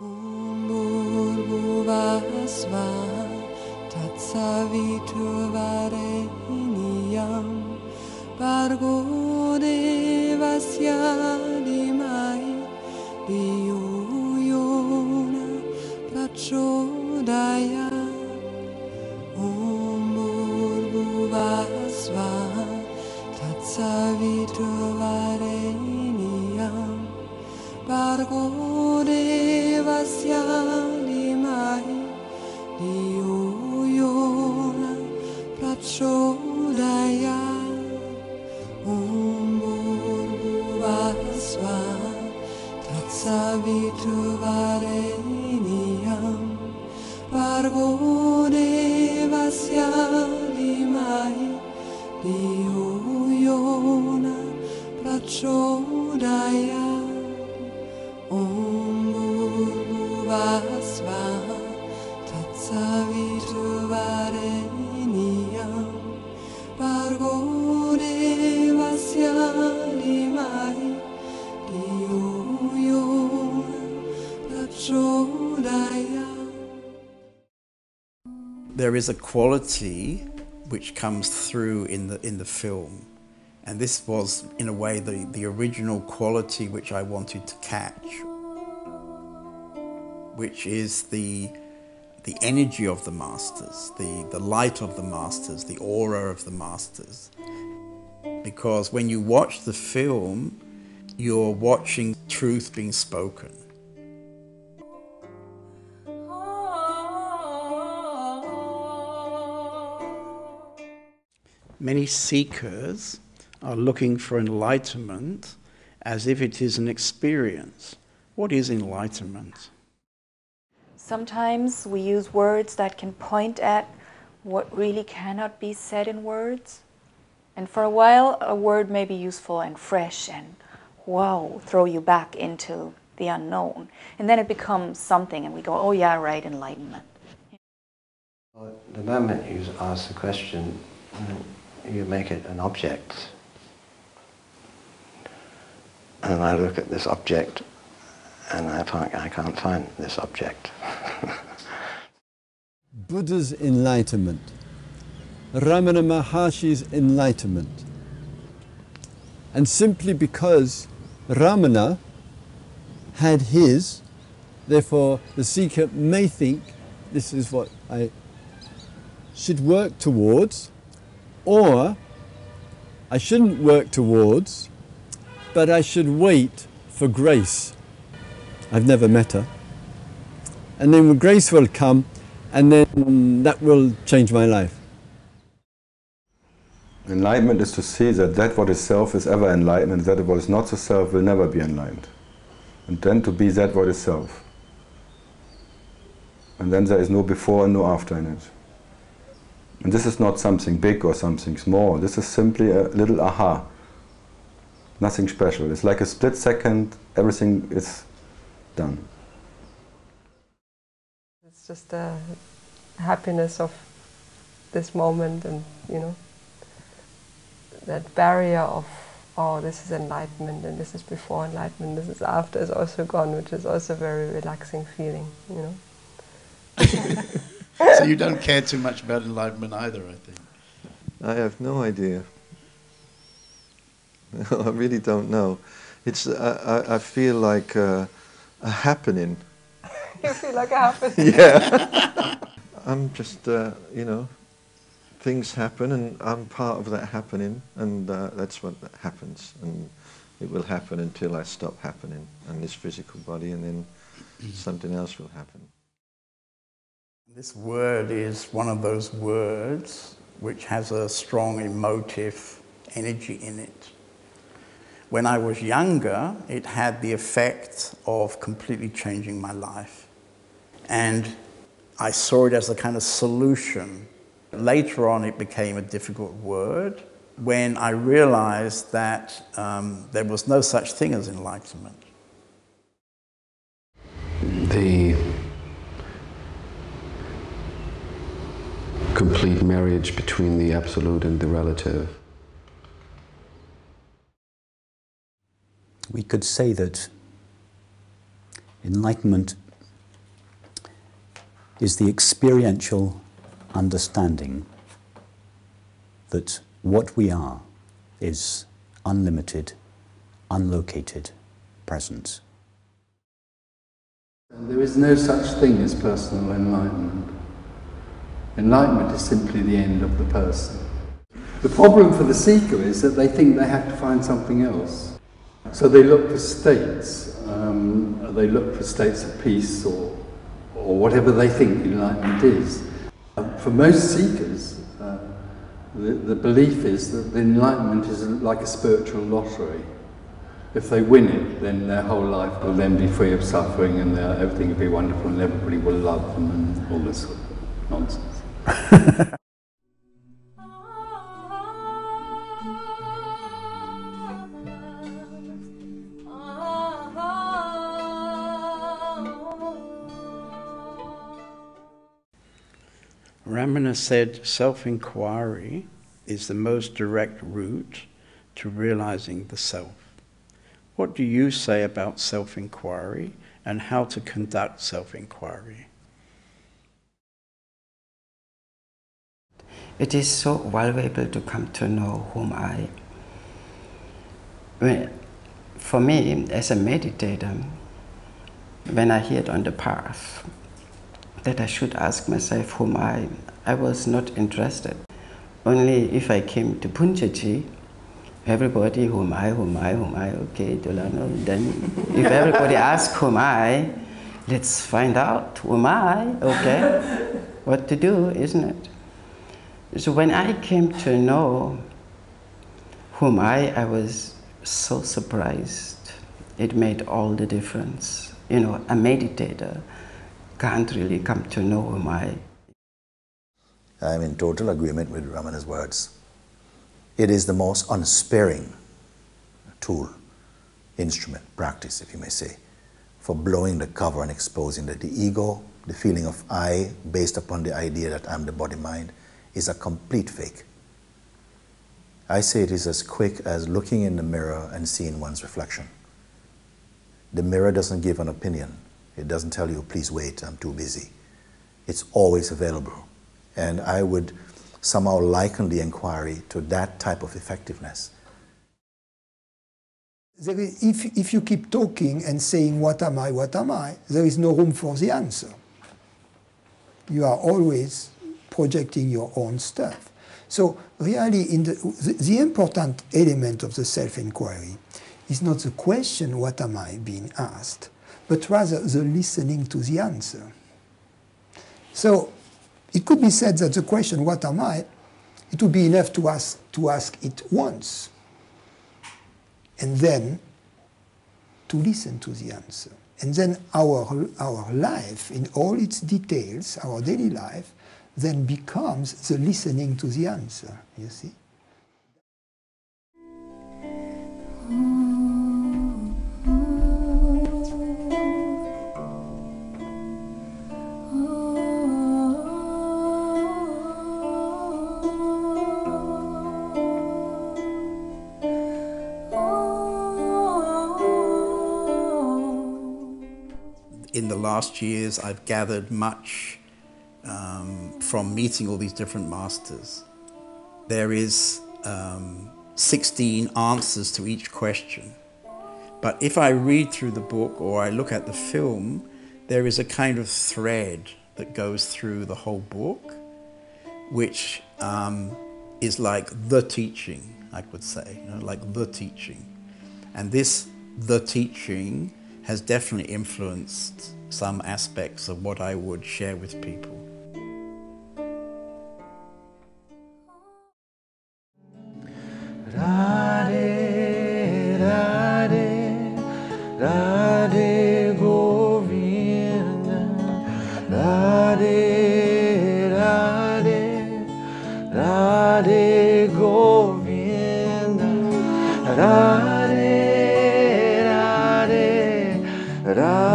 Om Bhurvasvaha Tatsaviturvarenyam Bhargo Devasya Dhimahi Dhiyo Yona Prachodayat. Om Bhurvasvaha Tatsaviturvarenyam Bhargo Devasya Dhimahi Dhiyo Yona Prachodayat. Om Bhurvasvaha Tatsaviturvarenyam Bhargo Devasya Dhimahi Dhiyo Yona Prachodayat. Om Bhurvasvaha Tatsaviturvarenyam Bhargo Devasya Dhimahi Dhiyo Yona Prachodayat. There is a quality which comes through in the film, and this was in a way the original quality which I wanted to catch, which is the energy of the masters, the light of the masters, the aura of the masters. Because when you watch the film, you're watching truth being spoken. Many seekers are looking for enlightenment as if it is an experience. What is enlightenment? Sometimes we use words that can point at what really cannot be said in words. And for a while, a word may be useful and fresh and, wow, throw you back into the unknown. And then it becomes something and we go, oh yeah, right, enlightenment. Well, the moment you ask the question, you make it an object. And I look at this object and I can't find this object. Buddha's enlightenment, Ramana Maharshi's enlightenment. And simply because Ramana had his, therefore the seeker may think this is what I should work towards, or I shouldn't work towards, but I should wait for grace. I've never met her. And then grace will come, and then that will change my life. Enlightenment is to see that that what is self is ever enlightened, and that what is not the self will never be enlightened. And then to be that what is self. And then there is no before and no after in it. And this is not something big or something small. This is simply a little aha. Nothing special. It's like a split second, everything is done. It's just the happiness of this moment, and that barrier of, oh, this is enlightenment and this is before enlightenment, this is after, is also gone, which is also a very relaxing feeling, So you don't care too much about enlightenment either, I think. I have no idea. I really don't know. It's I feel like a happening. You feel like a happening? Yeah. I'm just, things happen and I'm part of that happening, and that's what happens. And it will happen until I stop happening and this physical body, and then something else will happen. This word is one of those words which has a strong emotive energy in it. When I was younger, it had the effect of completely changing my life. And I saw it as a kind of solution. Later on, it became a difficult word when I realized that there was no such thing as enlightenment. The complete marriage between the absolute and the relative. We could say that enlightenment is the experiential understanding that what we are is unlimited, unlocated presence. There is no such thing as personal enlightenment. Enlightenment is simply the end of the person. The problem for the seeker is that they think they have to find something else. So they look for states. They look for states of peace or whatever they think enlightenment is. For most seekers, the belief is that the enlightenment is like a spiritual lottery. If they win it, then their whole life will then be free of suffering and everything will be wonderful and everybody will love them and all this sort of nonsense. Ramana said self-inquiry is the most direct route to realizing the self. What do you say about self-inquiry and how to conduct self-inquiry? It is so valuable to come to know whom I am. For me, as a meditator, when I hit on the path, that I should ask myself whom I was not interested. Only if I came to Punjaji, everybody whom I, okay, then if everybody asks whom I, let's find out whom I, okay, what to do, isn't it? So when I came to know whom I was so surprised. It made all the difference. You know, a meditator can't really come to know whom I. I'm in total agreement with Ramana's words. It is the most unsparing tool, instrument, practice, if you may say, for blowing the cover and exposing that the ego, the feeling of I, based upon the idea that I'm the body-mind, is a complete fake. I say it is as quick as looking in the mirror and seeing one's reflection. The mirror doesn't give an opinion. It doesn't tell you, please wait, I'm too busy. It's always available. And I would somehow liken the inquiry to that type of effectiveness. If you keep talking and saying, what am I, there is no room for the answer. You are always projecting your own stuff. So really, the important element of the self-inquiry is not the question, what am I, being asked, but rather the listening to the answer. So it could be said that the question, what am I, it would be enough to ask it once, and then to listen to the answer. And then our life, in all its details, our daily life, then becomes the listening to the answer, you see? In the last years, I've gathered much from meeting all these different masters. There is 16 answers to each question. But if I read through the book or I look at the film, there is a kind of thread that goes through the whole book, which is like the teaching, I would say, you know, like the teaching. And this, the teaching, has definitely influenced some aspects of what I would share with people. Radhe, Radhe, Radhe Govinda, Radhe, Radhe, Radhe Govinda, Radhe, Radhe, Radhe.